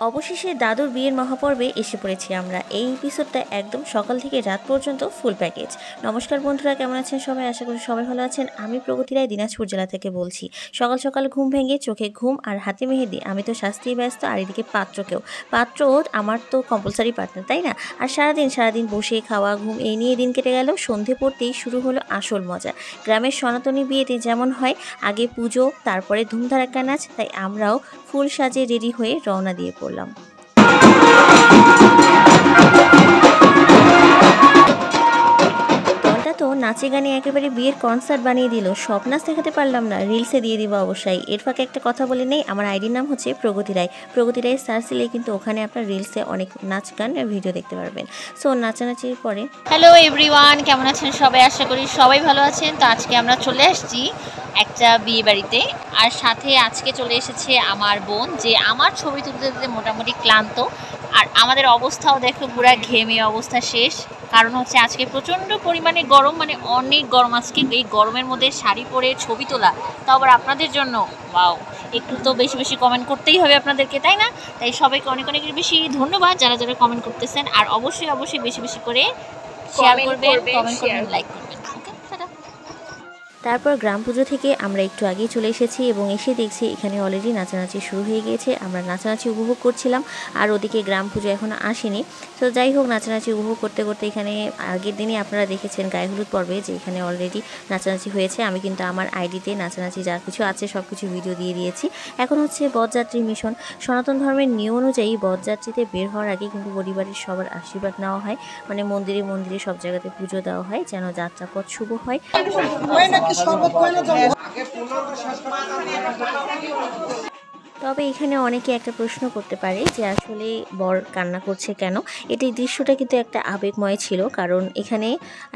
অবশেষে দাদুর বিয়ের মহাপর্বে এসে পড়েছি আমরা। এই এপিসোডটা একদম সকাল থেকে রাত পর্যন্ত ফুল প্যাকেজ। নমস্কার বন্ধুরা, কেমন আছেন সবাই? আশা করি সবাই ভালো আছেন। আমি প্রগতি রায় দিনাজপুর জেলা থেকে বলছি। সকাল সকাল ঘুম ভেঙে চোখে ঘুম আর হাতে মেহেদি, আমি তো শাস্তি ব্যস্ত, আর এদিকে পাত্র আমার তো কম্পালসারি পার্টনার, তাই না? আর সারাদিন বসে খাওয়া ঘুম এই নিয়ে দিন কেটে গেল। সন্ধে পড়তেই শুরু হলো আসল মজা। গ্রামের সনাতনী বিয়েতে যেমন হয়, আগে পুজো, তারপরে ধুমধারাক্কা নাচ, তাই আমরাও ফুল সাজে রেডি হয়ে রওনা দিয়ে পড়লাম। দলটা তো নাচে গানে একেবারে বিয়ের কনসার্ট বানিয়ে দিল। সব নাচ দেখাতে পারলাম না, রিলসে দিয়ে দিব অবশ্যই। এর ফাঁকে একটা কথা বলে নেই, আমার আইডির নাম হচ্ছে প্রগতি রায়। প্রগতি রায় সার্চ দিলেই কিন্তু ওখানে আপনার রিলসে অনেক নাচ গান ভিডিও দেখতে পারবেন। সো নাচানাচির পরে হ্যালো এভরিওয়ান, কেমন আছেন সবাই? আশা করি সবাই ভালো আছেন। তো আজকে আমরা চলে আসছি একটা বিয়ে বাড়িতে, আর সাথে আজকে চলে এসেছে আমার বোন, যে আমার ছবি তুলতে তুলতে মোটামুটি ক্লান্ত। আর আমাদের অবস্থাও দেখো, পুরো ঘেমে অবস্থা শেষ। কারণ হচ্ছে আজকে প্রচণ্ড পরিমাণে গরম, মানে অনেক গরম আজকে। এই গরমের মধ্যে শাড়ি পরে ছবি তোলা, তো আবার আপনাদের জন্য, ওয়াও! একটু তো বেশি বেশি কমেন্ট করতেই হবে আপনাদেরকে, তাই না? তাই সবাইকে অনেক অনেক বেশি ধন্যবাদ যারা যারা কমেন্ট করতেছেন। আর অবশ্যই বেশি বেশি করে শেয়ার করবেন, কমেন্ট করবেন, লাইক করবেন। ওকে, টাটা। তারপর গ্রাম পুজো থেকে আমরা একটু আগেই চলে এসেছি এবং এসে দেখছি এখানে অলরেডি নাচানাচি শুরু হয়ে গিয়েছে। আমরা নাচানাচি উপভোগ করছিলাম, আর ওদিকে গ্রাম পুজো এখনও আসেনি। তো যাই হোক, নাচানাচি উপভোগ করতে করতে এখানে আগের দিনই আপনারা দেখেছেন গায়ে হলুদ পর্বে যে এখানে অলরেডি নাচানাচি হয়েছে। আমি কিন্তু আমার আইডিতে নাচানাচি যা কিছু আছে সব কিছু ভিডিও দিয়ে দিয়েছি। এখন হচ্ছে বরযাত্রী মিশন। সনাতন ধর্মের নিয়ম অনুযায়ী বরযাত্রীতে বের হওয়ার আগে কিন্তু পরিবারের সবার আশীর্বাদ নেওয়া হয়, মানে মন্দিরে মন্দিরে সব জায়গাতে পুজো দেওয়া হয় যেন যাত্রাপথ শুভ হয়। তবে এখানে অনেকে একটা প্রশ্ন করতে পারে যে আসলে বর কান্না করছে কেন। এই দৃশ্যটা কিন্তু একটা আবেগময় ছিল, কারণ এখানে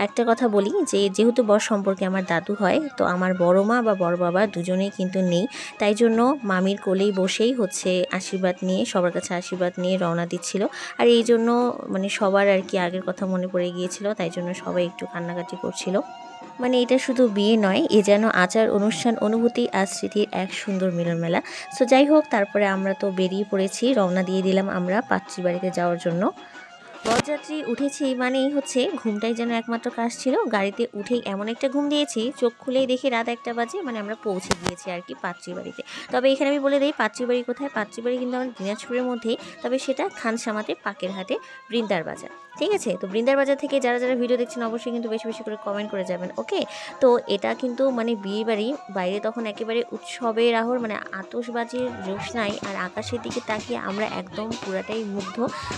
একটা কথা বলি যে যেহেতু বর সম্পর্কে আমার দাদু হয়, তো আমার বড় মা বা বড় বাবা দুজনেই কিন্তু নেই। তাই জন্য মামির কোলেই বসেই হচ্ছে আশীর্বাদ নিয়ে, সবার কাছে আশীর্বাদ নিয়ে রওনা দিচ্ছিল। আর এই জন্য মানে সবার আর কি আগের কথা মনে পড়ে গিয়েছিল, তাই জন্য সবাই একটু কান্নাকাটি করছিল। মানে এটা শুধু বিয়ে নয়, এ যেন আচার অনুষ্ঠান, অনুভূতি আর স্মৃতির এক সুন্দর মিলনমেলা। সো যাই হোক, তারপরে আমরা তো বেরিয়ে পড়েছি, রওনা দিয়ে দিলাম আমরা পাত্রী বাড়িতে যাওয়ার জন্য। বরযাত্রী উঠেছি মানেই হচ্ছে ঘুমটাই যেন একমাত্র কাজ ছিল। গাড়িতে উঠেই এমন একটা ঘুম দিয়েছি, চোখ খুলেই দেখি রাত 1টা বাজে, মানে আমরা পৌঁছে গিয়েছি আর কি পাত্রী বাড়িতে। তবে এখানে আমি বলে দিই পাত্রী বাড়ি কোথায়। পাত্রী বাড়ি কিন্তু আমাদের দিনাজপুরের মধ্যেই, তবে সেটা খানসামাতে পাকের হাটে, বৃন্দার বাজার। ঠিক আছে, তো বৃন্দার বাজার থেকে যারা যারা ভিডিও দেখছেন অবশ্যই কিন্তু বেশি বেশি করে কমেন্ট করে যাবেন, ওকে? তো এটা কিন্তু মানে বিয়ে বাড়ি, বাইরে তখন একেবারে উৎসবের আহর, মানে আতশবাজির রোশনাই আর আকাশের দিকে তাকিয়ে আমরা একদম পুরাটাই মুগ্ধ।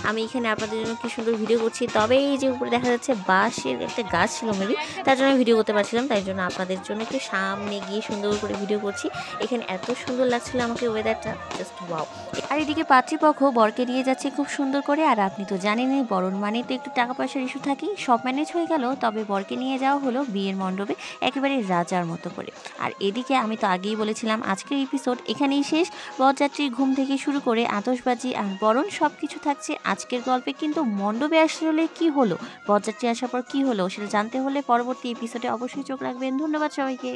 আমি এখানে আপনাদের জন্য কি সুন্দর ভিডিও করছি। তবে এই যে উপরে দেখা যাচ্ছে বাঁশের একটা গাছ ছিল মেবি, তার জন্য ভিডিও করতে পারছিলাম, তাই জন্য আপনাদের জন্য একটু সামনে গিয়ে সুন্দর করে ভিডিও করছি। এখানে এত সুন্দর লাগছিল আমাকে ওয়েদারটা, জাস্ট ওয়াও। আর এদিকে পাত্রীপক্ষ বরকে নিয়ে যাচ্ছে খুব সুন্দর করে। আর আপনি তো জানেনই বরণ মানে তো একটু টাকা পয়সার ইস্যু থাকেই, সব ম্যানেজ হয়ে গেল। তবে বরকে নিয়ে যাওয়া হলো বিয়ের মণ্ডপে একেবারে রাজার মতো করে। আর এদিকে আমি তো আগেই বলেছিলাম আজকের এপিসোড এখানেই শেষ। বরযাত্রীর ঘুম থেকে শুরু করে আতশবাজি আর বরণ সব কিছু থাকছে আজকের গল্পে। কিন্তু মণ্ডপে আসলে কি হলো, বরযাত্রী আসার পর কি হলো, সেটা জানতে হলে পরবর্তী এপিসোডে অবশ্যই চোখ রাখবেন। ধন্যবাদ সবাইকে।